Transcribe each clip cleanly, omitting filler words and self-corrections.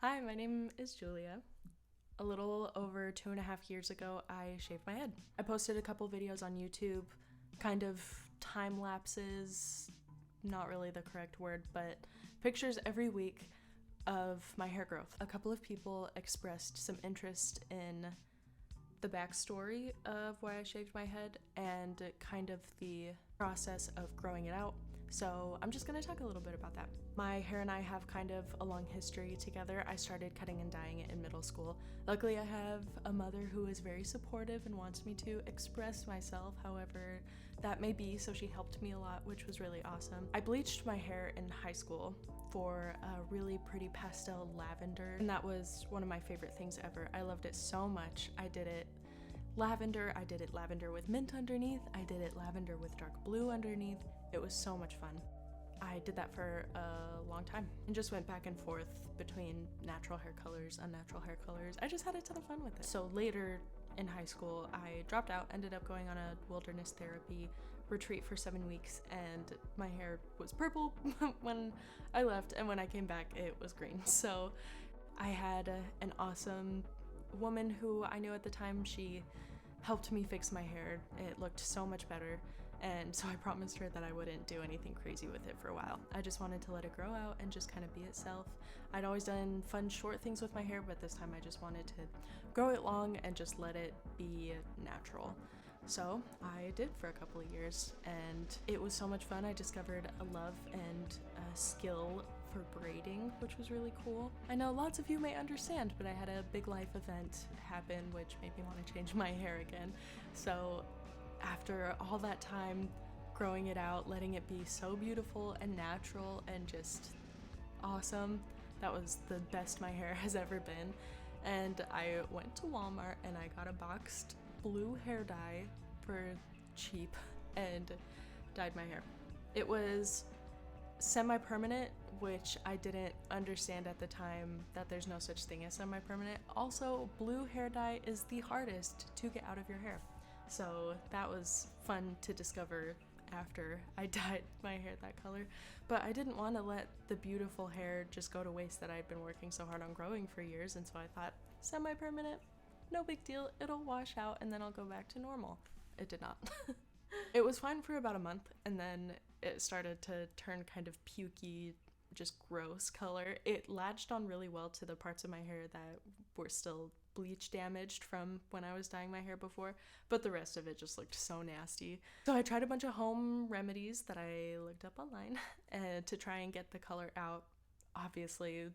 Hi, my name is Julia. A little over 2.5 years ago, I shaved my head. I posted a couple videos on YouTube, kind of time lapses, not really the correct word, but pictures every week of my hair growth. A couple of people expressed some interest in the backstory of why I shaved my head and kind of the process of growing it out. So I'm just gonna talk a little bit about that. My hair and I have kind of a long history together. I started cutting and dyeing it in middle school. Luckily, I have a mother who is very supportive and wants me to express myself, however that may be, so she helped me a lot, which was really awesome. I bleached my hair in high school for a really pretty pastel lavender, and that was one of my favorite things ever. I loved it so much. I did it lavender, I did it lavender with mint underneath, I did it lavender with dark blue underneath. It was so much fun. I did that for a long time and just went back and forth between natural hair colors, unnatural hair colors. I just had a ton of fun with it. So later in high school, I dropped out, ended up going on a wilderness therapy retreat for 7 weeks, and my hair was purple when I left, and when I came back, it was green. So I had an awesome woman who I knew at the time. She helped me fix my hair. It looked so much better, and so I promised her that I wouldn't do anything crazy with it for a while. I just wanted to let it grow out and just kind of be itself. I'd always done fun short things with my hair, but this time I just wanted to grow it long and just let it be natural. So I did for a couple of years, and it was so much fun. I discovered a love and a skill for braiding, which was really cool. I know lots of you may understand, but I had a big life event happen which made me want to change my hair again. So after all that time growing it out, letting it be so beautiful and natural and just awesome, that was the best my hair has ever been. And I went to Walmart and I got a boxed blue hair dye for cheap and dyed my hair. It was semi-permanent, which I didn't understand at the time that there's no such thing as semi-permanent. Also, blue hair dye is the hardest to get out of your hair. So that was fun to discover after I dyed my hair that color. But I didn't want to let the beautiful hair just go to waste that I'd been working so hard on growing for years, and so I thought, semi-permanent, no big deal, it'll wash out and then I'll go back to normal. It did not. It was fine for about a month, and then it started to turn kind of pukey, just gross color. It latched on really well to the parts of my hair that were still bleach damaged from when I was dyeing my hair before, but the rest of it just looked so nasty. So I tried a bunch of home remedies that I looked up online to try and get the color out. Obviously,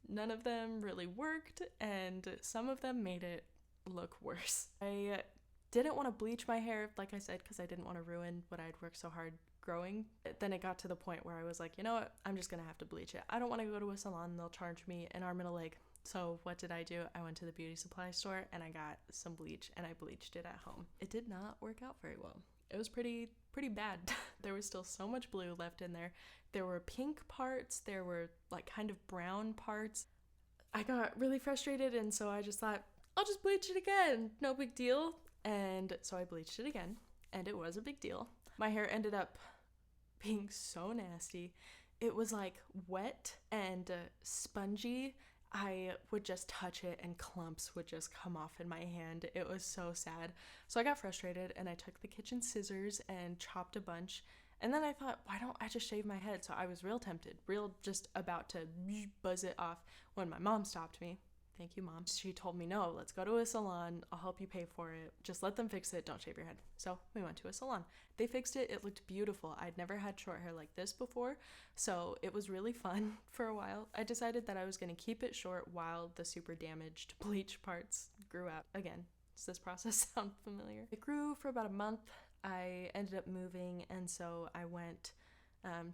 none of them really worked, and some of them made it look worse. I didn't want to bleach my hair, like I said, because I didn't want to ruin what I'd worked so hard growing. Then it got to the point where I was like, you know what, I'm just gonna have to bleach it. I don't want to go to a salon, they'll charge me an arm and a leg. So what did I do? I went to the beauty supply store and I got some bleach and I bleached it at home. It did not work out very well. It was pretty bad. There was still so much blue left in there. There were pink parts, there were like kind of brown parts. I got really frustrated, and so I just thought, I'll just bleach it again, no big deal. And so I bleached it again, and it was a big deal. My hair ended up being so nasty. It was like wet and spongy. I would just touch it and clumps would just come off in my hand. It was so sad. So I got frustrated and I took the kitchen scissors and chopped a bunch. And then I thought, why don't I just shave my head? So I was real tempted, real just about to buzz it off when my mom stopped me. Thank you, Mom. She told me, no, let's go to a salon. I'll help you pay for it. Just let them fix it. Don't shave your head. So we went to a salon. They fixed it. It looked beautiful. I'd never had short hair like this before, so it was really fun for a while. I decided that I was going to keep it short while the super damaged bleach parts grew out. Again, does this process sound familiar? It grew for about a month. I ended up moving, and so I went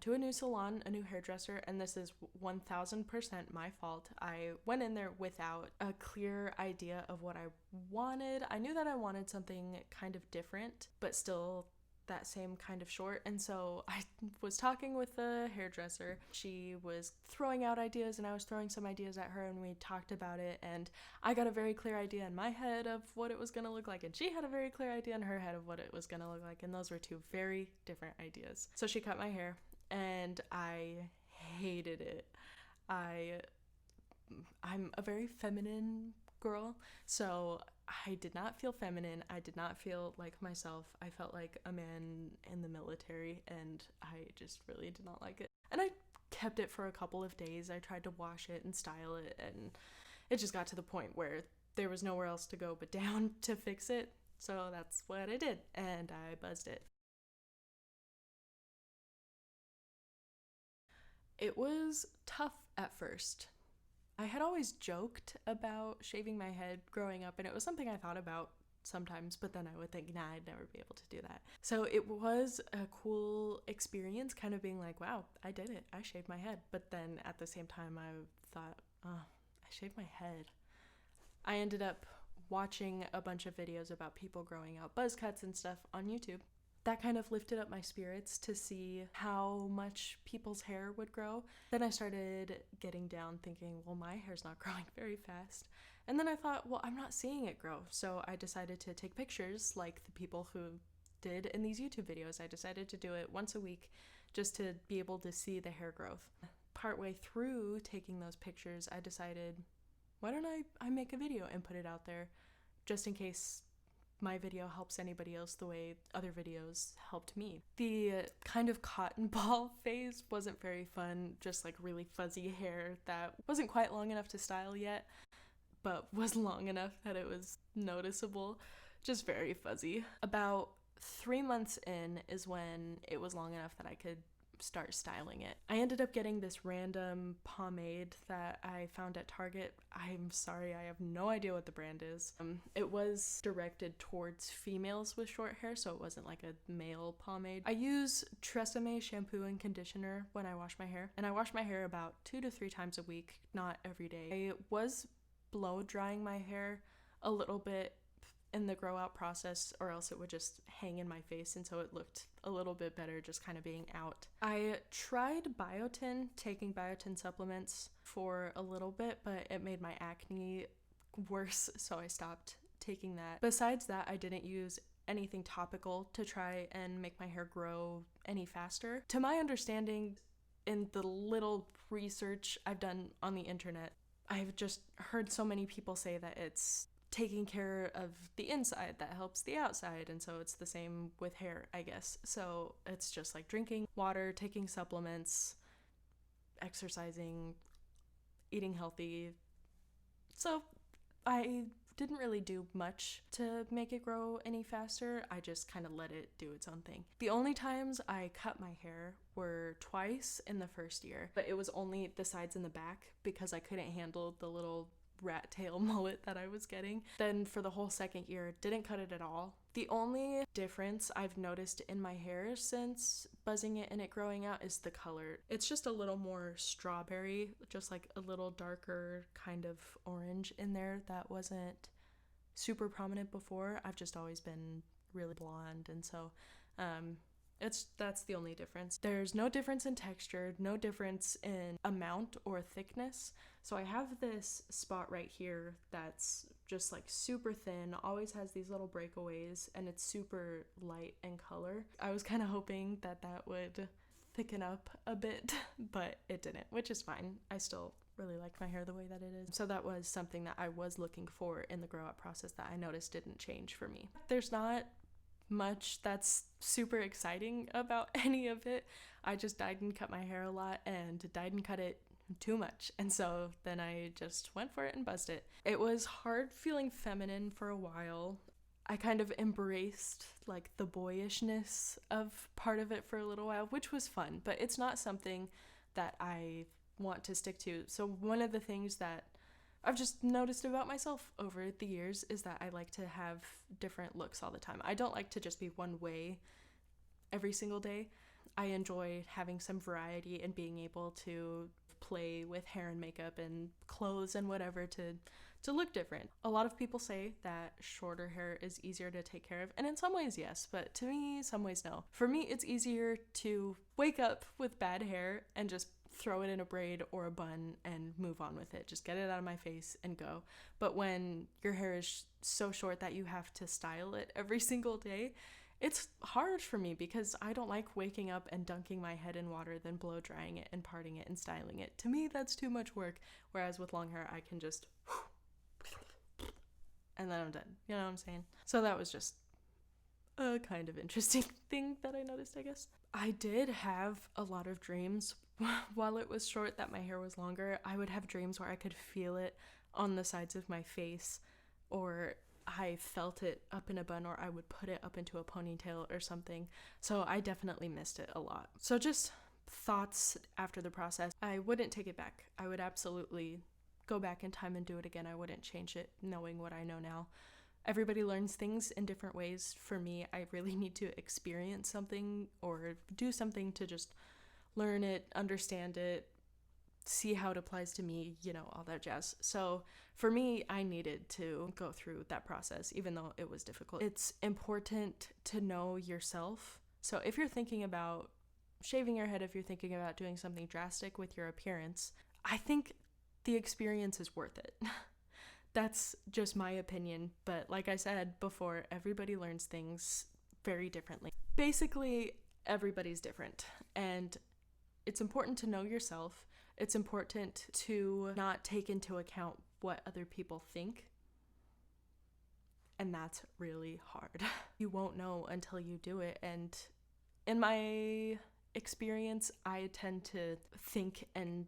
to a new salon, a new hairdresser, and this is 1000% my fault. I went in there without a clear idea of what I wanted. I knew that I wanted something kind of different, but still that same kind of short, and so I was talking with the hairdresser. She was throwing out ideas and I was throwing some ideas at her, and we talked about it, and I got a very clear idea in my head of what it was gonna look like, and she had a very clear idea in her head of what it was gonna look like, and those were two very different ideas. So she cut my hair and I hated it. I I'm a very feminine girl, so I did not feel feminine. I did not feel like myself. I felt like a man in the military, and I just really did not like it. And I kept it for a couple of days. I tried to wash it and style it, and it just got to the point where there was nowhere else to go but down to fix it. So that's what I did, and I buzzed it. It was tough at first. I had always joked about shaving my head growing up, and it was something I thought about sometimes, but then I would think, nah, I'd never be able to do that. So it was a cool experience, kind of being like, wow, I did it. I shaved my head. But then at the same time, I thought, oh, I shaved my head. I ended up watching a bunch of videos about people growing out buzz cuts and stuff on YouTube. That kind of lifted up my spirits to see how much people's hair would grow. Then I started getting down thinking, well, my hair's not growing very fast. And then I thought, well, I'm not seeing it grow. So I decided to take pictures like the people who did in these YouTube videos. I decided to do it once a week just to be able to see the hair growth. Partway through taking those pictures, I decided, why don't I make a video and put it out there just in case my video helps anybody else the way other videos helped me. The kind of cotton ball phase wasn't very fun, just like really fuzzy hair that wasn't quite long enough to style yet, but was long enough that it was noticeable, just very fuzzy. About 3 months in is when it was long enough that I could start styling it. I ended up getting this random pomade that I found at Target. I'm sorry, I have no idea what the brand is. It was directed towards females with short hair, so it wasn't like a male pomade. I use Tresemme shampoo and conditioner when I wash my hair, and I wash my hair about 2 to 3 times a week, not every day. I was blow drying my hair a little bit in the grow out process, or else it would just hang in my face, and so it looked a little bit better just kind of being out. I tried biotin, taking biotin supplements for a little bit, but it made my acne worse, so I stopped taking that. Besides that, I didn't use anything topical to try and make my hair grow any faster. To my understanding, in the little research I've done on the internet, I've just heard so many people say that it's taking care of the inside that helps the outside, and so it's the same with hair, I guess. So it's just like drinking water, taking supplements, exercising, eating healthy. So I didn't really do much to make it grow any faster. I just kind of let it do its own thing. The only times I cut my hair were twice in the first year, but it was only the sides and the back because I couldn't handle the little rat tail mullet that I was getting. Then for the whole second year, didn't cut it at all. The only difference I've noticed in my hair since buzzing it and it growing out is the color. It's just a little more strawberry, just like a little darker kind of orange in there that wasn't super prominent before. I've just always been really blonde, and so that's the only difference. There's no difference in texture, no difference in amount or thickness. So I have this spot right here that's just like super thin, always has these little breakaways, and it's super light in color. I was kind of hoping that that would thicken up a bit, but it didn't, which is fine. I still really like my hair the way that it is. So that was something that I was looking for in the grow out process that I noticed didn't change for me. There's not much that's super exciting about any of it. I just dyed and cut my hair a lot and dyed and cut it too much, and so then I just went for it and buzzed it. It was hard feeling feminine for a while. I kind of embraced like the boyishness of part of it for a little while, which was fun, but it's not something that I want to stick to. So one of the things that I've just noticed about myself over the years is that I like to have different looks all the time. I don't like to just be one way every single day. I enjoy having some variety and being able to play with hair and makeup and clothes and whatever to look different. A lot of people say that shorter hair is easier to take care of, and in some ways yes, but to me, some ways no. For me, it's easier to wake up with bad hair and just throw it in a braid or a bun and move on with it. Just get it out of my face and go. But when your hair is so short that you have to style it every single day, It's hard for me because I don't like waking up and dunking my head in water, then blow drying it and parting it and styling it. To me, that's too much work. Whereas with long hair, I can just and then I'm done. You know what I'm saying? So that was just a kind of interesting thing that I noticed, I guess. I did have a lot of dreams while it was short that my hair was longer. I would have dreams where I could feel it on the sides of my face, or I felt it up in a bun, or I would put it up into a ponytail or something. So I definitely missed it a lot. So just thoughts after the process. I wouldn't take it back. I would absolutely go back in time and do it again. I wouldn't change it knowing what I know now. Everybody learns things in different ways. For me, I really need to experience something or do something to just learn it, understand it, see how it applies to me, you know, all that jazz. So for me, I needed to go through that process, even though it was difficult. It's important to know yourself. So if you're thinking about shaving your head, if you're thinking about doing something drastic with your appearance, I think the experience is worth it. That's just my opinion, but like I said before, everybody learns things very differently. Basically, everybody's different, and it's important to know yourself. It's important to not take into account what other people think, and that's really hard. You won't know until you do it, and in my experience, I tend to think and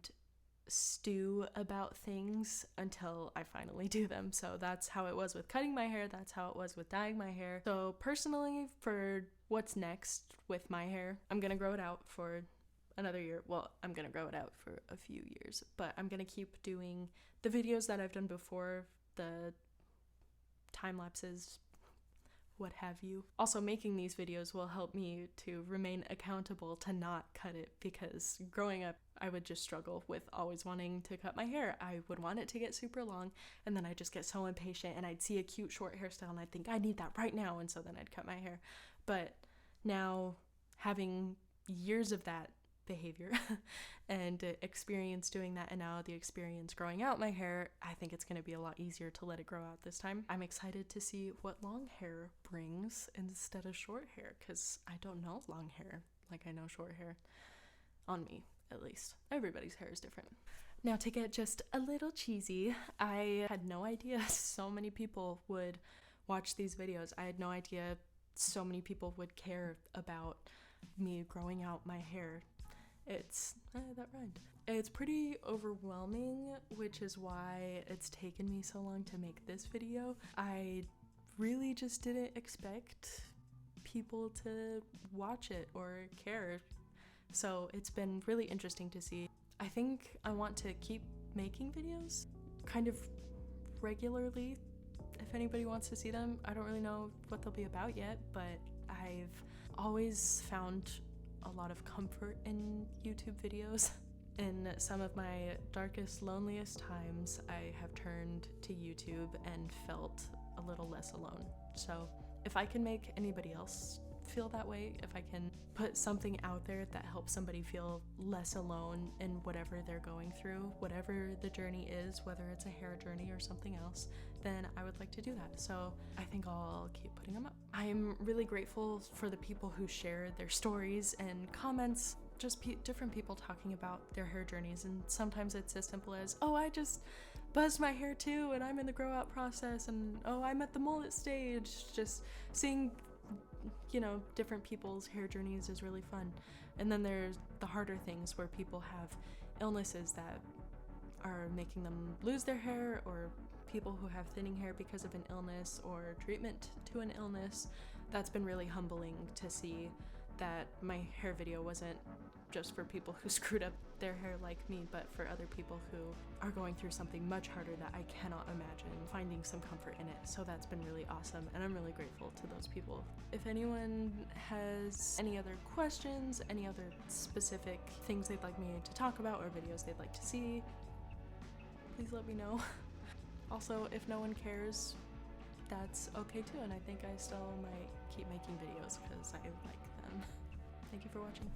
stew about things until I finally do them. So that's how it was with cutting my hair, that's how it was with dyeing my hair. So personally, for what's next with my hair, I'm gonna grow it out for another year. Well, I'm gonna grow it out for a few years, but I'm gonna keep doing the videos that I've done before, the time lapses, what have you. Also, making these videos will help me to remain accountable to not cut it, because growing up, I would just struggle with always wanting to cut my hair. I would want it to get super long, and then I'd just get so impatient, and I'd see a cute short hairstyle, and I'd think, I need that right now, and so then I'd cut my hair. But now, having years of that behavior and experience doing that, and now the experience growing out my hair, I think it's going to be a lot easier to let it grow out this time. I'm excited to see what long hair brings instead of short hair, because I don't know long hair like I know short hair, on me at least. Everybody's hair is different. Now, to get just a little cheesy, I had no idea so many people would watch these videos. I had no idea so many people would care about me growing out my hair. That rhymed. It's pretty overwhelming, which is why it's taken me so long to make this video. I really just didn't expect people to watch it or care. So it's been really interesting to see. I think I want to keep making videos kind of regularly if anybody wants to see them. I don't really know what they'll be about yet, but I've always found a lot of comfort in YouTube videos. In some of my darkest, loneliest times, I have turned to YouTube and felt a little less alone. So if I can make anybody else feel that way, if I can put something out there that helps somebody feel less alone in whatever they're going through, whatever the journey is, whether it's a hair journey or something else, then I would like to do that. So I think I'll keep putting them up. I'm really grateful for the people who share their stories and comments, just different people talking about their hair journeys. And sometimes it's as simple as, oh, I just buzzed my hair too and I'm in the grow out process, and oh, I'm at the mullet stage. Just seeing, you know, different people's hair journeys is really fun. And then there's the harder things where people have illnesses that are making them lose their hair, or people who have thinning hair because of an illness or treatment to an illness. That's been really humbling to see that my hair video wasn't just for people who screwed up their hair like me, but for other people who are going through something much harder that I cannot imagine, finding some comfort in it. So that's been really awesome, and I'm really grateful to those people. If anyone has any other questions, any other specific things they'd like me to talk about, or videos they'd like to see, please let me know. Also, if no one cares, that's okay too, and I think I still might keep making videos because I like them. Thank you for watching.